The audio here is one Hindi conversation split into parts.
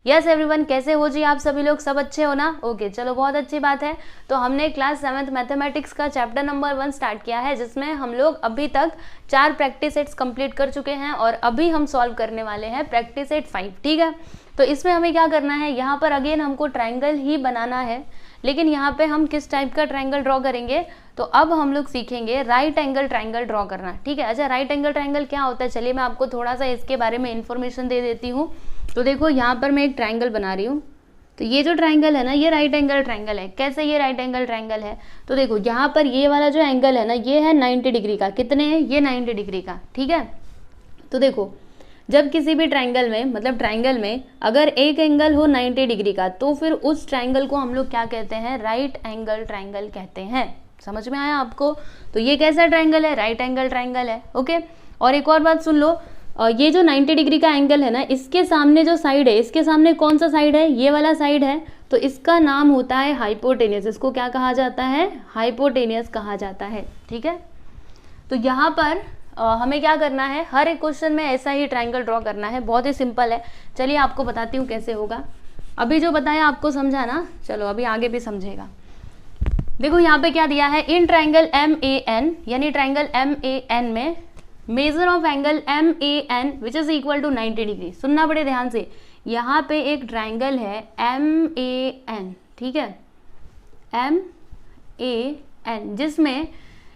यस एवरीवन, कैसे हो जी आप सभी लोग? सब अच्छे हो ना? ओके चलो, बहुत अच्छी बात है। तो हमने क्लास 7th मैथमेटिक्स का चैप्टर नंबर 1 स्टार्ट किया है, जिसमें हम लोग अभी तक 4 प्रैक्टिस सेट्स कंप्लीट कर चुके हैं और अभी हम सॉल्व करने वाले हैं प्रैक्टिस सेट 5। ठीक है, तो इसमें हमें क्या करना है, यहाँ पर अगेन हमको ट्राइंगल ही बनाना है, लेकिन यहाँ पे हम किस टाइप का ट्राइंगल ड्रॉ करेंगे, तो अब हम लोग सीखेंगे राइट एंगल ट्राइंगल ड्रॉ करना। ठीक है, अच्छा राइट एंगल ट्राइंगल क्या होता है, चलिए मैं आपको थोड़ा सा इसके बारे में इन्फॉर्मेशन दे देती हूँ। तो देखो यहाँ पर मैं एक ट्राइंगल बना रही हूँ, तो ये जो ट्राइंगल है ना, ये राइट एंगल ट्राइंगल है। कैसे ये राइट एंगल ट्राइंगल है, तो देखो यहाँ पर ये वाला जो एंगल है ना, ये है 90 डिग्री का। कितने हैं ये? 90 डिग्री का। ठीक है, तो देखो जब किसी भी ट्राइंगल में, मतलब ट्राइंगल में अगर एक एंगल हो 90 डिग्री का, तो फिर उस ट्राइंगल को हम लोग क्या कहते हैं? राइट एंगल ट्राइंगल कहते हैं। समझ में आया आपको? तो ये कैसा ट्राइंगल है? राइट एंगल ट्राइंगल है। ओके, और एक और बात सुन लो, ये जो 90 डिग्री का एंगल है ना, इसके सामने जो साइड है, इसके सामने कौन सा साइड है? ये वाला साइड है, तो इसका नाम होता है हाइपोटेनियस। इसको क्या कहा जाता है? हाइपोटेनियस कहा जाता है। ठीक है, तो यहाँ पर हमें क्या करना है, हर एक क्वेश्चन में ऐसा ही ट्राइंगल ड्रॉ करना है। बहुत ही सिंपल है, चलिए आपको बताती हूँ कैसे होगा। अभी जो बताया आपको समझा ना, चलो अभी आगे भी समझेगा। देखो यहाँ पे क्या दिया है, इन ट्राइंगल MAN, यानी ट्राइंगल MAN में measure of angle MAN which is equal to 90 degree. सुनना बड़े ध्यान से, यहाँ पे एक ट्राइंगल है MAN, ठीक है, MAN, जिसमें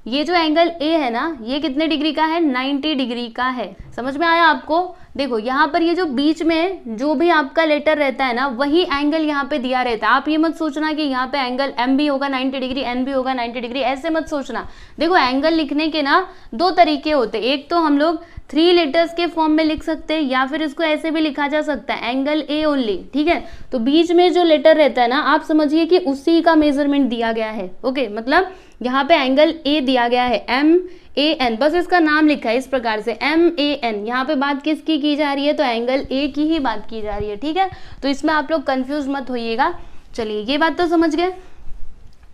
ये जो एंगल A है ना, ये कितने डिग्री का है? 90 डिग्री का है। समझ में आया आपको? देखो यहाँ पर ये जो बीच में जो भी आपका लेटर रहता है ना, वही एंगल यहाँ पे दिया रहता है। आप ये मत सोचना कि यहाँ पे एंगल M भी होगा 90 डिग्री, N भी होगा 90 डिग्री, ऐसे मत सोचना। देखो एंगल लिखने के ना 2 तरीके होते हैं। एक तो हम लोग 3 लेटर्स के फॉर्म में लिख सकते हैं, या फिर इसको ऐसे भी लिखा जा सकता है, एंगल A ओनली। ठीक है, तो बीच में जो लेटर रहता है ना, आप समझिए कि उसी का मेजरमेंट दिया गया है। ओके, मतलब यहाँ पे एंगल A दिया गया है MAN, बस इसका नाम लिखा है इस प्रकार से MAN। यहाँ पे बात किसकी की जा रही है? तो एंगल A की ही बात की जा रही है। ठीक है, तो इसमें आप लोग कंफ्यूज मत होइएगा। चलिए ये बात तो समझ गए।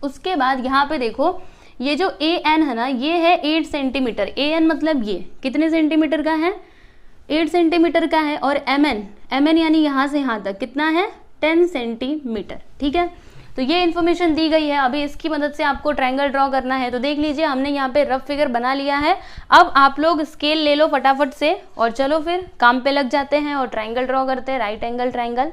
उसके बाद यहाँ पे देखो, ये जो AN है ना, ये है 8 सेंटीमीटर। AN मतलब ये कितने सेंटीमीटर का है? 8 सेंटीमीटर का है। और MN यानी यहाँ से यहाँ तक कितना है? 10 सेंटीमीटर। ठीक है, तो ये इन्फॉर्मेशन दी गई है। अभी इसकी मदद से आपको ट्रायंगल ड्रॉ करना है। तो देख लीजिए, हमने यहाँ पे रफ फिगर बना लिया है। अब आप लोग स्केल ले लो फटाफट से, और चलो फिर काम पे लग जाते हैं और ट्रायंगल ड्रॉ करते हैं, राइट एंगल ट्रायंगल।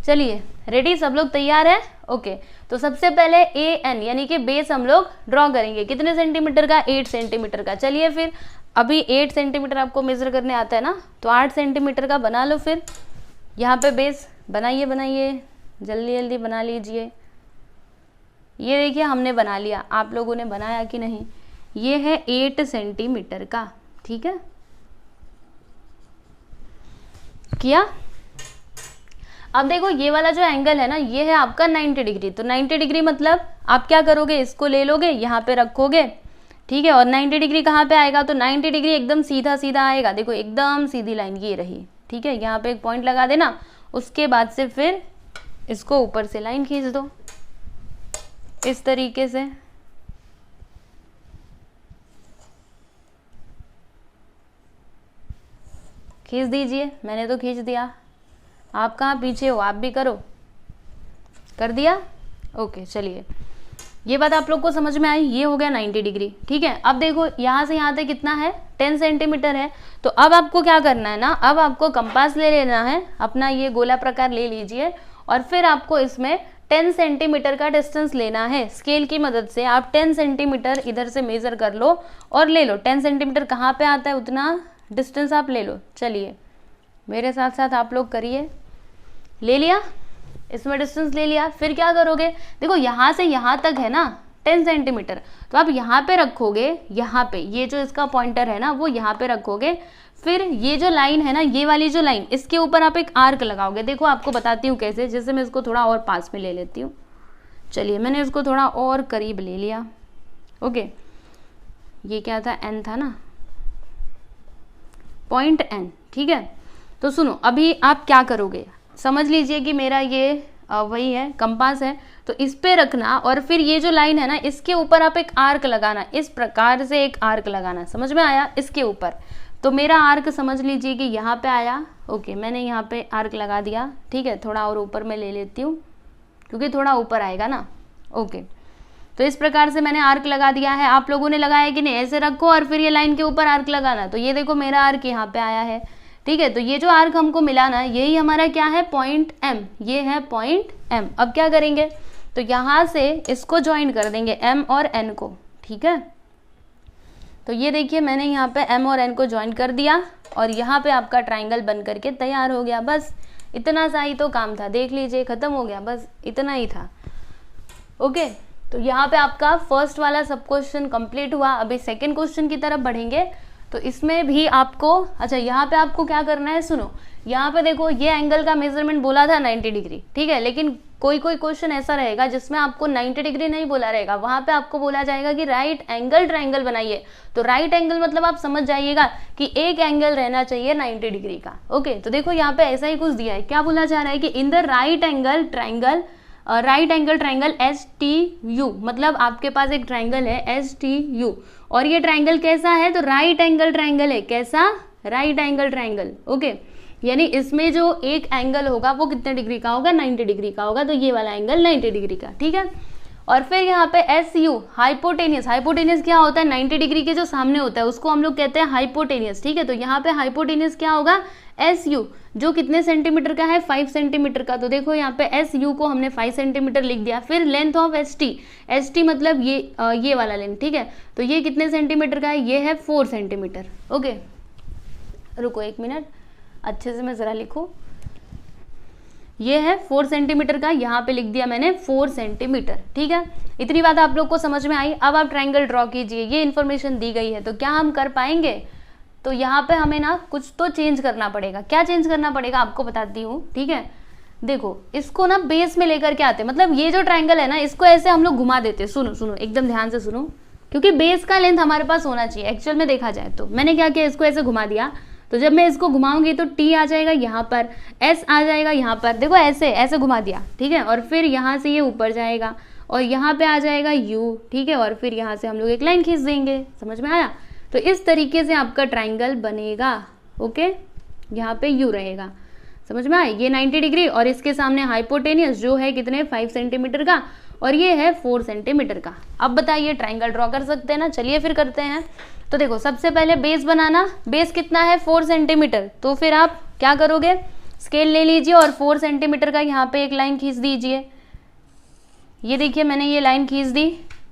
चलिए रेडी, सब लोग तैयार है? ओके, तो सबसे पहले AN यानी कि बेस हम लोग ड्रॉ करेंगे। कितने सेंटीमीटर का? 8 सेंटीमीटर का। चलिए फिर, अभी 8 सेंटीमीटर आपको मेजर करने आता है ना, तो 8 सेंटीमीटर का बना लो। फिर यहाँ पे बेस बनाइए, जल्दी जल्दी बना लीजिए। ये देखिए हमने बना लिया, आप लोगों ने बनाया कि नहीं? ये है 8 सेंटीमीटर का। ठीक है, किया? अब देखो ये वाला जो एंगल है ना, ये है आपका 90 डिग्री। तो 90 डिग्री मतलब आप क्या करोगे, इसको ले लोगे, यहाँ पे रखोगे। ठीक है, और 90 डिग्री कहाँ पे आएगा? तो 90 डिग्री एकदम सीधा सीधा आएगा। देखो एकदम सीधी लाइन ये रही। ठीक है, यहाँ पे एक पॉइंट लगा देना। उसके बाद से फिर इसको ऊपर से लाइन खींच दो इस तरीके से। खींच दीजिए, मैंने तो खींच दिया। आप कहाँ पीछे हो? आप भी करो। कर दिया? ओके, चलिए ये बात आप लोग को समझ में आई। ये हो गया 90 डिग्री। ठीक है, अब देखो यहाँ से यहाँ तक कितना है? 10 सेंटीमीटर है। तो अब आपको क्या करना है ना, अब आपको कंपास ले लेना है अपना, ये गोला प्रकार ले लीजिए, और फिर आपको इसमें 10 सेंटीमीटर का डिस्टेंस लेना है। स्केल की मदद से आप 10 सेंटीमीटर इधर से मेजर कर लो और ले लो। 10 सेंटीमीटर कहाँ पे आता है, उतना डिस्टेंस आप ले लो। चलिए मेरे साथ साथ आप लोग करिए। ले लिया, इसमें डिस्टेंस ले लिया। फिर क्या करोगे, देखो यहाँ से यहाँ तक है ना 10 सेंटीमीटर, तो आप यहाँ पे रखोगे, यहाँ पे ये जो इसका पॉइंटर है ना, वो यहाँ पे रखोगे। फिर ये जो लाइन है ना, ये वाली जो लाइन, इसके ऊपर आप एक आर्क लगाओगे। देखो आपको बताती हूँ कैसे। जैसे मैं इसको थोड़ा और पास में ले लेती हूँ। चलिए मैंने इसको थोड़ा और करीब ले लिया। ओके, ये क्या था? N था ना, पॉइंट N। ठीक है, तो सुनो, अभी आप क्या करोगे, समझ लीजिए कि मेरा ये वही है, कंपास है, तो इस पे रखना, और फिर ये जो लाइन है ना, इसके ऊपर आप एक आर्क लगाना, इस प्रकार से एक आर्क लगाना। समझ में आया? इसके ऊपर तो मेरा आर्क समझ लीजिए कि यहाँ पे आया। ओके, मैंने यहाँ पे आर्क लगा दिया। ठीक है, थोड़ा और ऊपर में ले लेती हूँ क्योंकि थोड़ा ऊपर आएगा ना। ओके, तो इस प्रकार से मैंने आर्क लगा दिया है। आप लोगों ने लगाया कि नहीं? ऐसे रखो और फिर ये लाइन के ऊपर आर्क लगाना। तो ये देखो मेरा आर्क यहाँ पे आया है। ठीक है, तो ये जो आर्क हमको मिला ना, यही हमारा क्या है? Point M। ये है पॉइंट M। अब क्या करेंगे? तो यहाँ से इसको ज्वाइन कर देंगे, M और N को। ठीक है, तो ये देखिए मैंने यहाँ पे M और N को ज्वाइन कर दिया और यहाँ पे आपका ट्राइंगल बन करके तैयार हो गया। बस इतना सा ही तो काम था, देख लीजिए खत्म हो गया, बस इतना ही था। ओके, तो यहाँ पे आपका फर्स्ट वाला सब क्वेश्चन कंप्लीट हुआ। अभी सेकंड क्वेश्चन की तरफ बढ़ेंगे। तो इसमें भी आपको, अच्छा यहाँ पे आपको क्या करना है, सुनो। यहाँ पे देखो ये एंगल का मेजरमेंट बोला था 90 डिग्री। ठीक है, लेकिन कोई कोई क्वेश्चन ऐसा रहेगा जिसमें आपको 90 डिग्री नहीं बोला रहेगा, वहां पे आपको बोला जाएगा कि राइट एंगल ट्राइंगल बनाइए। तो राइट एंगल मतलब आप समझ जाइएगा कि एक एंगल रहना चाहिए 90 डिग्री का। ओके, तो देखो यहाँ पे ऐसा ही कुछ दिया है। क्या बोला जा रहा है कि in the right angle triangle STU, मतलब आपके पास एक ट्राइंगल है STU और ये ट्राइंगल कैसा है? तो राइट एंगल ट्राइंगल है। कैसा? Right angle triangle. ओके, यानी इसमें जो एक एंगल होगा वो कितने डिग्री का होगा? 90 डिग्री का होगा। तो ये वाला एंगल 90 डिग्री का। ठीक है, और फिर यहाँ पे SU हाइपोटेनियस। हाइपोटेनियस क्या होता है? 90 डिग्री के जो सामने होता है उसको हम लोग कहते हैं हाइपोटेनियस। ठीक है, तो यहाँ पे हाइपोटेनियस क्या होगा? SU, जो कितने सेंटीमीटर का है? 5 सेंटीमीटर का। तो देखो यहाँ पे SU को हमने 5 सेंटीमीटर लिख दिया। फिर लेंथ ऑफ ST मतलब ये वाला लेंथ। ठीक है, तो ये कितने सेंटीमीटर का है? ये है 4 सेंटीमीटर। ओके, रुको 1 मिनट, अच्छे से मैं जरा लिखूं। ये है 4 सेंटीमीटर का, यहाँ पे लिख दिया मैंने 4 सेंटीमीटर। ठीक है, इतनी बात आप लोग को समझ में आई। अब आप ट्राइंगल ड्रॉ कीजिए। ये इन्फॉर्मेशन दी गई है तो क्या हम कर पाएंगे? तो यहाँ पे हमें ना कुछ तो चेंज करना पड़ेगा। क्या चेंज करना पड़ेगा आपको बताती हूँ। ठीक है, देखो इसको ना बेस में लेकर के आते, मतलब ये जो ट्राइंगल है ना इसको ऐसे हम लोग घुमा देते। सुनो सुनो, एकदम ध्यान से सुनो, क्योंकि बेस का लेंथ हमारे पास होना चाहिए एक्चुअल में देखा जाए तो। मैंने क्या किया, इसको ऐसे घुमा दिया। तो जब मैं इसको घुमाऊंगी तो T आ जाएगा यहाँ पर, S आ जाएगा यहाँ पर। देखो ऐसे ऐसे घुमा दिया। ठीक है, और फिर यहाँ से ये ऊपर जाएगा और यहाँ पे आ जाएगा U। ठीक है, और फिर यहाँ से हम लोग एक लाइन खींच देंगे। समझ में आया? तो इस तरीके से आपका ट्राइंगल बनेगा। ओके, यहाँ पे U रहेगा। समझ में आया? ये 90 डिग्री और इसके सामने हाइपोटेनियस जो है कितने? 5 सेंटीमीटर का और ये है 4 सेंटीमीटर का। अब बताइए ट्राइंगल ड्रॉ कर सकते हैं ना? चलिए फिर करते हैं। तो देखो सबसे पहले बेस बनाना। बेस कितना है? 4 सेंटीमीटर। तो फिर आप क्या करोगे? स्केल ले लीजिए और 4 सेंटीमीटर का यहाँ पे एक लाइन खींच दीजिए। ये देखिए मैंने ये लाइन खींच दी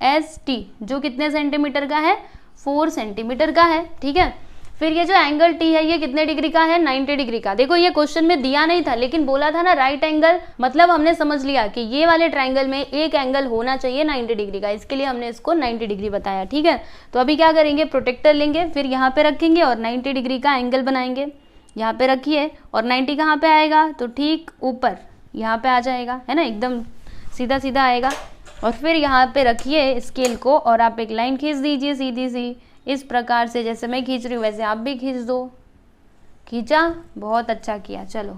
ST, जो कितने सेंटीमीटर का है? 4 सेंटीमीटर का है। ठीक है, फिर ये जो एंगल T है ये कितने डिग्री का है? 90 डिग्री का। देखो ये क्वेश्चन में दिया नहीं था लेकिन बोला था ना राइट एंगल, मतलब हमने समझ लिया कि ये वाले ट्राइंगल में एक एंगल होना चाहिए 90 डिग्री का, इसके लिए हमने इसको 90 डिग्री बताया। ठीक है, तो अभी क्या करेंगे? प्रोटेक्टर लेंगे, फिर यहाँ पे रखेंगे और 90 डिग्री का एंगल बनाएंगे। यहाँ पे रखिए और 90 कहाँ पे आएगा? तो ठीक ऊपर यहाँ पे आ जाएगा, है ना, एकदम सीधा सीधा आएगा। और फिर यहाँ पे रखिए स्केल को और आप एक लाइन खींच दीजिए सीधी सी, इस प्रकार से जैसे मैं खींच रही हूँ वैसे आप भी खींच दो। खींचा? बहुत अच्छा किया। चलो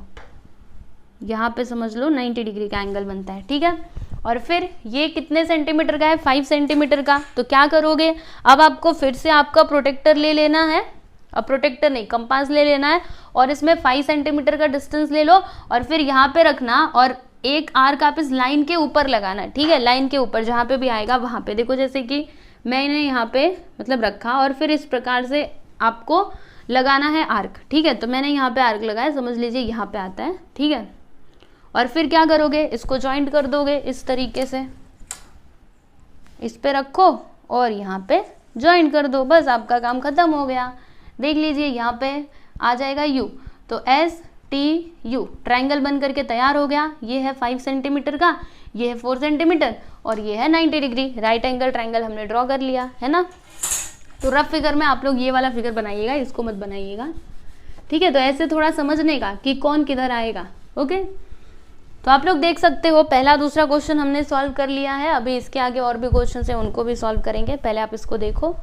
यहाँ पे समझ लो 90 डिग्री का एंगल बनता है। ठीक है, और फिर ये कितने सेंटीमीटर का है? 5 सेंटीमीटर का। तो क्या करोगे? अब आपको फिर से आपका प्रोटेक्टर ले लेना है, अब प्रोटेक्टर नहीं कंपास ले लेना है और इसमें 5 सेंटीमीटर का डिस्टेंस ले लो और फिर यहाँ पे रखना और एक आर्क आप इस लाइन के ऊपर लगाना। ठीक है, लाइन के ऊपर जहाँ पे भी आएगा वहाँ पे। देखो जैसे कि मैंने यहाँ पे मतलब रखा और फिर इस प्रकार से आपको लगाना है आर्क। ठीक है, तो मैंने यहाँ पे आर्क लगाया, समझ लीजिए यहाँ पे आता है। ठीक है, और फिर क्या करोगे? इसको जॉइंट कर दोगे इस तरीके से, इस पे रखो और यहाँ पे जॉइंट कर दो। बस आपका काम खत्म हो गया। देख लीजिए यहाँ पे आ जाएगा U, तो STU ट्राइंगल बन करके तैयार हो गया। ये है 5 सेंटीमीटर का, ये है 4 सेंटीमीटर और ये है 90 डिग्री। राइट एंगल ट्राइंगल हमने ड्रॉ कर लिया है ना। तो रफ फिगर में आप लोग ये वाला फिगर बनाइएगा, इसको मत बनाइएगा। ठीक है, तो ऐसे थोड़ा समझने का कि कौन किधर आएगा। ओके, तो आप लोग देख सकते हो पहला दूसरा क्वेश्चन हमने सॉल्व कर लिया है। अभी इसके आगे और भी क्वेश्चन है उनको भी सॉल्व करेंगे, पहले आप इसको देखो।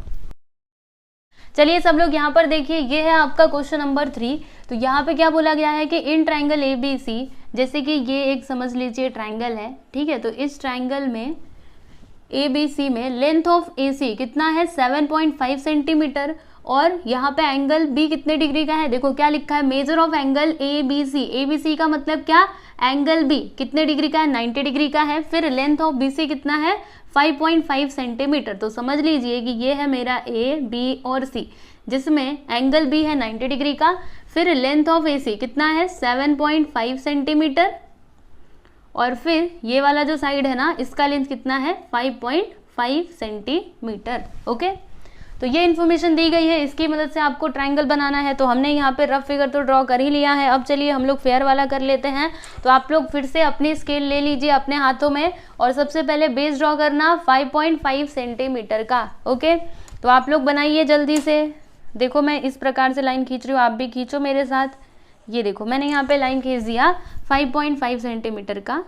चलिए सब लोग यहाँ पर देखिए, ये है आपका क्वेश्चन नंबर 3। तो यहाँ पे क्या बोला गया है कि इन ट्राइंगल ABC, जैसे कि ये एक समझ लीजिए ट्राइंगल है। ठीक है, तो इस ट्राइंगल में ABC में लेंथ ऑफ AC कितना है? 7.5 सेंटीमीटर और यहाँ पे एंगल बी कितने डिग्री का है, देखो क्या लिखा है, measure of angle a b c. A b c का मतलब क्या, एंगल बी कितने डिग्री का है, 90 डिग्री का है। फिर लेंथ ऑफ बी सी कितना है, 5.5 सेंटीमीटर। तो समझ लीजिए कि ये है मेरा ए बी और सी, जिसमें एंगल बी है 90 डिग्री का। फिर लेंथ ऑफ ए सी कितना है, 7.5 सेंटीमीटर। और फिर ये वाला जो साइड है ना, इसका लेंथ कितना है, 5.5 सेंटीमीटर। ओके, तो ये इन्फॉर्मेशन दी गई है, इसकी मदद से आपको ट्रायंगल बनाना है। तो हमने यहाँ पे रफ फिगर तो ड्रॉ कर ही लिया है। अब चलिए हम लोग फेयर वाला कर लेते हैं। तो आप लोग फिर से अपनी स्केल ले लीजिए अपने हाथों में, और सबसे पहले बेस ड्रॉ करना 5.5 सेंटीमीटर का। ओके, तो आप लोग बनाइए जल्दी से। देखो मैं इस प्रकार से लाइन खींच रही हूँ, आप भी खींचो मेरे साथ। ये देखो मैंने यहाँ पे लाइन खींच दिया 5.5 सेंटीमीटर का,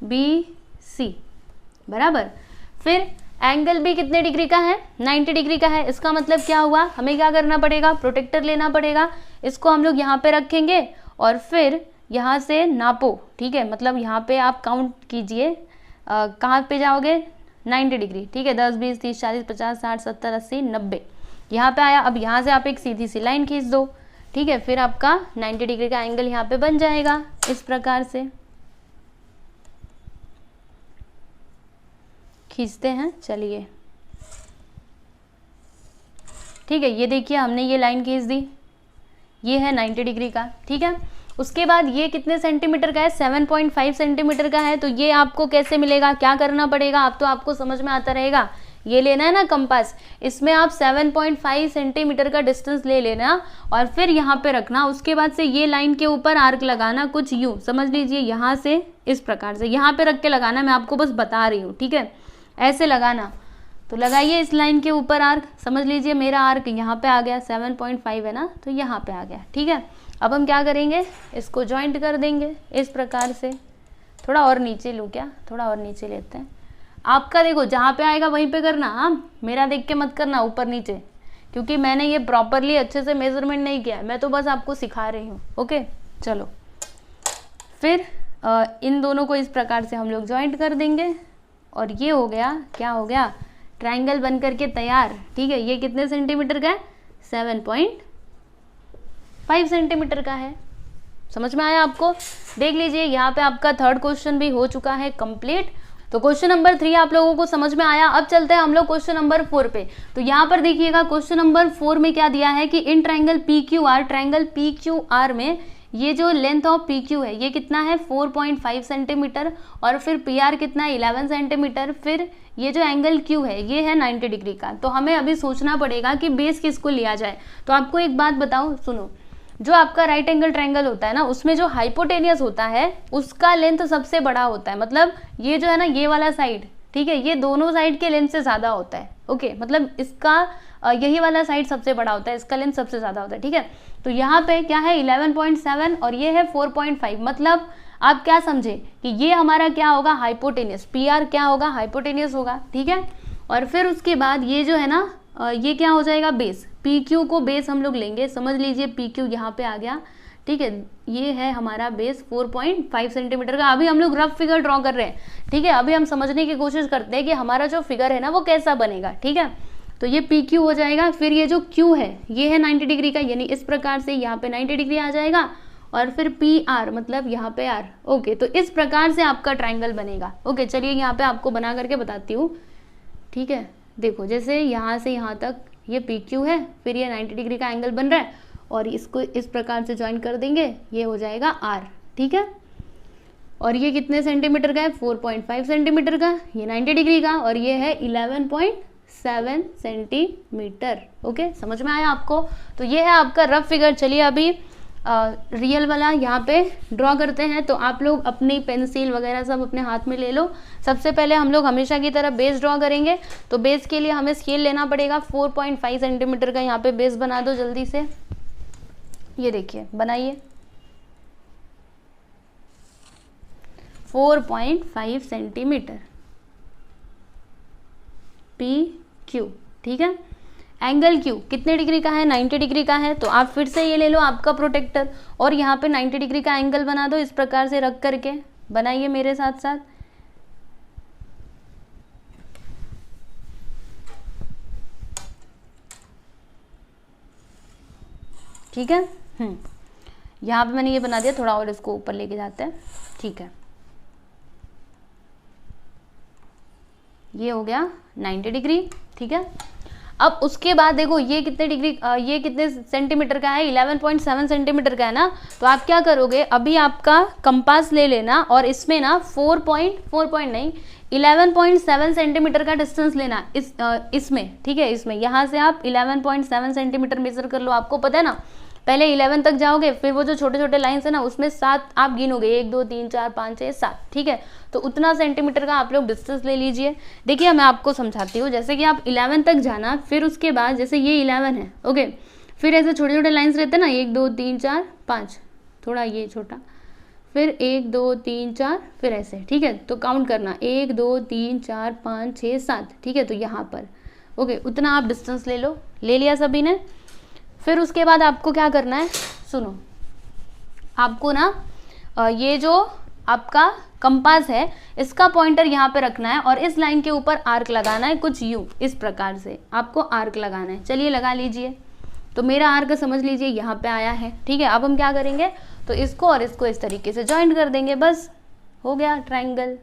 बी सी बराबर। फिर एंगल भी कितने डिग्री का है, 90 डिग्री का है। इसका मतलब क्या हुआ, हमें क्या करना पड़ेगा, प्रोटेक्टर लेना पड़ेगा। इसको हम लोग यहाँ पे रखेंगे और फिर यहाँ से नापो, ठीक है। मतलब यहाँ पे आप काउंट कीजिए, कहाँ पे जाओगे, 90 डिग्री, ठीक है। 10 20 30 40 50 60 70 80 90 यहाँ पे आया। अब यहाँ से आप एक सीधी सी लाइन खींच दो, ठीक है। फिर आपका 90 डिग्री का एंगल यहाँ पे बन जाएगा इस प्रकार से। खींचते हैं, चलिए ठीक है। ये देखिए हमने ये लाइन खींच दी, ये है 90 डिग्री का, ठीक है। उसके बाद ये कितने सेंटीमीटर का है, 7.5 सेंटीमीटर का है। तो ये आपको कैसे मिलेगा, क्या करना पड़ेगा, अब तो आपको समझ में आता रहेगा। ये लेना है ना कंपास, इसमें आप 7.5 सेंटीमीटर का डिस्टेंस ले लेना और फिर यहाँ पे रखना। उसके बाद से ये लाइन के ऊपर आर्क लगाना, कुछ यूँ समझ लीजिए, यहाँ से इस प्रकार से यहाँ पे रख के लगाना। मैं आपको बस बता रही हूँ, ठीक है, ऐसे लगाना। तो लगाइए इस लाइन के ऊपर आर्क, समझ लीजिए मेरा आर्क यहाँ पे आ गया, 7.5 है ना, तो यहाँ पे आ गया, ठीक है। अब हम क्या करेंगे, इसको जॉइंट कर देंगे इस प्रकार से। थोड़ा और नीचे लूँ क्या, थोड़ा और नीचे लेते हैं। आपका देखो जहाँ पे आएगा वहीं पे करना, हाँ, मेरा देख के मत करना ऊपर नीचे, क्योंकि मैंने ये प्रॉपरली अच्छे से मेजरमेंट नहीं किया, मैं तो बस आपको सिखा रही हूँ। ओके, चलो फिर इन दोनों को इस प्रकार से हम लोग जॉइंट कर देंगे और ये हो गया, क्या हो गया, ट्रायंगल बन करके तैयार, ठीक है। ये कितने सेंटीमीटर का है, 7.5 सेंटीमीटर का है। समझ में आया आपको। देख लीजिए यहाँ पे आपका थर्ड क्वेश्चन भी हो चुका है कंप्लीट। तो क्वेश्चन नंबर 3 आप लोगों को समझ में आया। अब चलते हैं हम लोग क्वेश्चन नंबर 4 पे। तो यहाँ पर देखिएगा क्वेश्चन नंबर 4 में क्या दिया है कि in triangle PQR, triangle PQR में ये जो लेंथ ऑफ PQ है ये कितना है, 4.5 सेंटीमीटर, और फिर PR कितना है, 11 सेंटीमीटर। फिर ये जो एंगल Q है ये है 90 डिग्री का। तो हमें अभी सोचना पड़ेगा कि बेस किसको लिया जाए। तो आपको एक बात बताऊं, सुनो, जो आपका राइट एंगल ट्रायंगल होता है ना, उसमें जो हाइपोटेनियस होता है उसका लेंथ सबसे बड़ा होता है। मतलब ये जो है ना, ये वाला साइड, ठीक है, ये दोनों साइड के लेंथ से ज्यादा होता है। ओके, मतलब इसका यही वाला साइड सबसे बड़ा होता है, इसका लेंथ सबसे ज्यादा होता है, ठीक है। तो यहाँ पे क्या है, 11.7 और ये है 4.5। मतलब आप क्या समझे कि ये हमारा क्या होगा, हाइपोटेनियस। PR क्या होगा, हाइपोटेनियस होगा, ठीक है। और फिर उसके बाद ये जो है ना, ये क्या हो जाएगा, बेस। PQ को बेस हम लोग लेंगे, समझ लीजिए PQ यहाँ पे आ गया, ठीक है। ये है हमारा बेस 4.5 सेंटीमीटर का। अभी हम लोग रफ फिगर ड्रॉ कर रहे हैं, ठीक है। अभी हम समझने की कोशिश करते हैं कि हमारा जो फिगर है ना वो कैसा बनेगा, ठीक है। तो ये PQ हो जाएगा। फिर ये जो Q है ये है 90 डिग्री का, यानी इस प्रकार से यहाँ पे 90 डिग्री आ जाएगा। और फिर PR मतलब यहाँ पे R। ओके, तो इस प्रकार से आपका ट्रायंगल बनेगा। ओके, चलिए यहाँ पे आपको बना करके बताती हूँ, ठीक है। देखो जैसे यहाँ से यहाँ तक ये PQ है, फिर ये 90 डिग्री का एंगल बन रहा है और इसको इस प्रकार से ज्वाइन कर देंगे, ये हो जाएगा R, ठीक है। और ये कितने सेंटीमीटर का है, 4.5 सेंटीमीटर का, ये 90 डिग्री का, और ये है 11.7 सेंटीमीटर। ओके, समझ में आया आपको। तो ये है आपका रफ फिगर। चलिए अभी रियल वाला यहाँ पे ड्रॉ करते हैं। तो आप लोग अपनी पेंसिल वगैरह सब अपने हाथ में ले लो। सबसे पहले हम लोग हमेशा की तरह बेस ड्रॉ करेंगे। तो बेस के लिए हमें स्केल लेना पड़ेगा, 4.5 सेंटीमीटर का यहाँ पे बेस बना दो जल्दी से। ये देखिए बनाइए, 4.5 सेंटीमीटर PQ, ठीक है। एंगल Q कितने डिग्री का है, 90 डिग्री का है। तो आप फिर से ये ले लो आपका प्रोटेक्टर और यहाँ पे 90 डिग्री का एंगल बना दो इस प्रकार से रख करके। बनाइए मेरे साथ साथ। ठीक है। यहाँ पे मैंने ये बना दिया, थोड़ा और इसको ऊपर लेके जाते हैं, ठीक है। ये हो गया 90 डिग्री, ठीक है। अब उसके बाद देखो ये कितने डिग्री, ये कितने सेंटीमीटर का है, 11.7 सेंटीमीटर का है ना। तो आप क्या करोगे, अभी आपका कंपास ले लेना और इसमें ना 11.7 सेंटीमीटर का डिस्टेंस लेना इसमें, ठीक है। इसमें यहाँ से आप 11.7 सेंटीमीटर मेजर कर लो। आपको पता है ना, पहले 11 तक जाओगे, फिर वो जो छोटे छोटे लाइन्स है ना उसमें 7 आप गिनोगे, 1 2 3 4 5 6 7, ठीक है। तो उतना सेंटीमीटर का आप लोग डिस्टेंस ले लीजिए। देखिए मैं आपको समझाती हूँ, जैसे कि आप 11 तक जाना, फिर उसके बाद जैसे ये 11 है, ओके, फिर ऐसे छोटे छोटे लाइन्स रहते हैं ना, 1 2 3 4 5, थोड़ा ये छोटा, फिर 1 2 3 4, फिर ऐसे, ठीक है। तो काउंट करना 1 2 3 4 5 6 7, ठीक है। तो यहाँ पर ओके, उतना आप डिस्टेंस ले लो, ले लिया सभी ने। फिर उसके बाद आपको क्या करना है, सुनो, आपको ना ये जो आपका कंपास है इसका पॉइंटर यहाँ पे रखना है और इस लाइन के ऊपर आर्क लगाना है, कुछ यूं इस प्रकार से आपको आर्क लगाना है। चलिए लगा लीजिए। तो मेरा आर्क समझ लीजिए यहाँ पे आया है, ठीक है। अब हम क्या करेंगे, तो इसको और इसको इस तरीके से ज्वाइंट कर देंगे, बस हो गया ट्राइंगल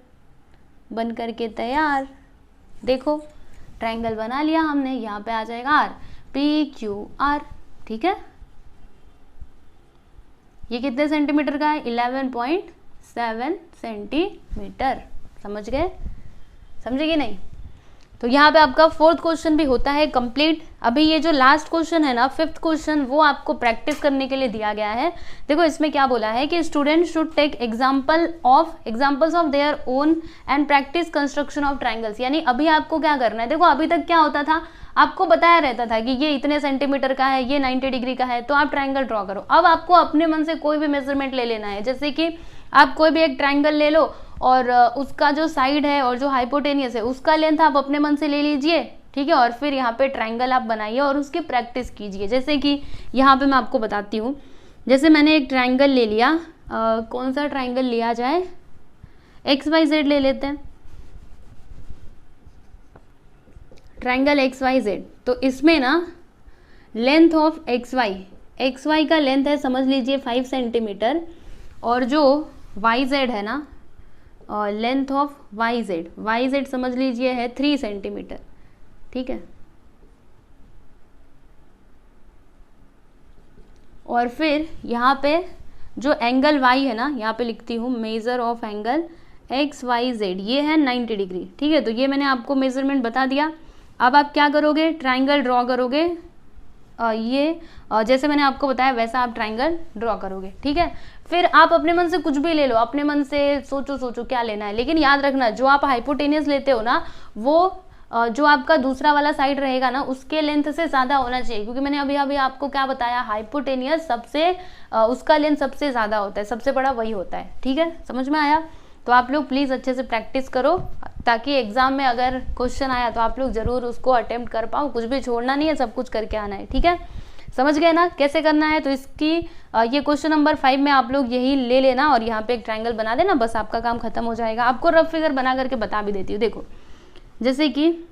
बन करके तैयार। देखो ट्राइंगल बना लिया हमने, यहाँ पे आ जाएगा आर, PQR, ठीक है। ये कितने सेंटीमीटर का है, 11.7 सेंटीमीटर। समझ गए, समझे कि नहीं। तो यहाँ पे आपका 4th क्वेश्चन भी होता है कंप्लीट। अभी ये जो लास्ट क्वेश्चन है ना, 5th क्वेश्चन, वो आपको प्रैक्टिस करने के लिए दिया गया है। देखो इसमें क्या बोला है कि student should take examples of their own and practice construction of triangles. यानी अभी आपको क्या करना है, देखो अभी तक क्या होता था, आपको बताया रहता था कि ये इतने सेंटीमीटर का है, ये 90 डिग्री का है, तो आप ट्राइंगल ड्रॉ करो। अब आपको अपने मन से कोई भी मेजरमेंट ले लेना है, जैसे कि आप कोई भी एक ट्राइंगल ले लो और उसका जो साइड है और जो हाइपोटेनियस है उसका लेंथ आप अपने मन से ले लीजिए, ठीक है। और फिर यहाँ पे ट्राइंगल आप बनाइए और उसकी प्रैक्टिस कीजिए। जैसे कि यहाँ पे मैं आपको बताती हूँ, जैसे मैंने एक ट्राइंगल ले लिया, कौन सा ट्राइंगल लिया जाए, XYZ ले लेते हैं, ट्राइंगल XYZ। तो इसमें ना लेंथ ऑफ XY का लेंथ है समझ लीजिए 5 सेंटीमीटर, और जो YZ है ना, लेंथ ऑफ YZ समझ लीजिए है 3 सेंटीमीटर, ठीक है। और फिर यहाँ पे जो एंगल Y है ना, यहाँ पे लिखती हूँ मेजर ऑफ एंगल XYZ, ये है 90 डिग्री, ठीक है। तो ये मैंने आपको मेजरमेंट बता दिया। अब आप क्या करोगे, ट्राइंगल ड्रॉ करोगे, जैसे मैंने आपको बताया वैसा आप ट्राइंगल ड्रॉ करोगे, ठीक है। फिर आप अपने मन से कुछ भी ले लो, अपने मन से सोचो क्या लेना है, लेकिन याद रखना जो आप हाइपोटेनियस लेते हो ना, वो जो आपका दूसरा वाला साइड रहेगा ना उसके लेंथ से ज़्यादा होना चाहिए, क्योंकि मैंने अभी आपको क्या बताया, हाइपोटेनियस सबसे उसका लेंथ सबसे ज़्यादा होता है, सबसे बड़ा वही होता है, ठीक है। समझ में आया। तो आप लोग प्लीज़ अच्छे से प्रैक्टिस करो, ताकि एग्जाम में अगर क्वेश्चन आया तो आप लोग ज़रूर उसको अटेम्प्ट कर पाओ, कुछ भी छोड़ना नहीं है, सब कुछ करके आना है, ठीक है। समझ गए ना कैसे करना है। तो इसकी ये क्वेश्चन नंबर 5 में आप लोग यही ले लेना और यहाँ पे एक ट्राइंगल बना देना, बस आपका काम खत्म हो जाएगा। आपको रफ फिगर बना करके बता भी देती हूँ। देखो जैसे कि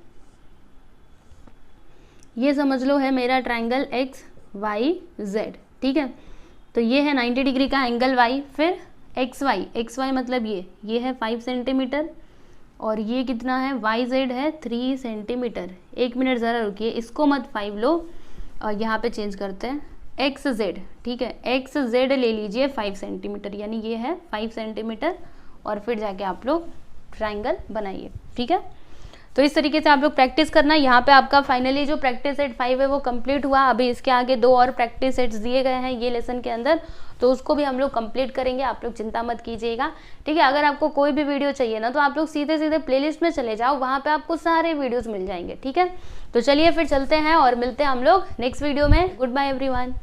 ये समझ लो है मेरा ट्राइंगल XYZ, ठीक है। तो ये है 90 डिग्री का एंगल Y, फिर XY मतलब ये है 5 सेंटीमीटर, और ये कितना है, YZ है 3 सेंटीमीटर। 1 मिनट ज़रा रुकिए, इसको मत 5 लो, और यहाँ पे चेंज करते हैं XZ, ठीक है। XZ ले लीजिए 5 सेंटीमीटर, यानी ये है 5 सेंटीमीटर, और फिर जाके आप लोग ट्राइंगल बनाइए, ठीक है। तो इस तरीके से आप लोग प्रैक्टिस करना। यहाँ पे आपका फाइनली जो प्रैक्टिस सेट 5 है वो कंप्लीट हुआ। अभी इसके आगे 2 और प्रैक्टिस सेट्स दिए गए हैं ये लेसन के अंदर, तो उसको भी हम लोग कंप्लीट करेंगे, आप लोग चिंता मत कीजिएगा, ठीक है। अगर आपको कोई भी वीडियो चाहिए ना तो आप लोग सीधे प्लेलिस्ट में चले जाओ, वहाँ पे आपको सारे वीडियोस मिल जाएंगे, ठीक है। तो चलिए फिर चलते हैं और मिलते हैं हम लोग नेक्स्ट वीडियो में। Goodbye everyone.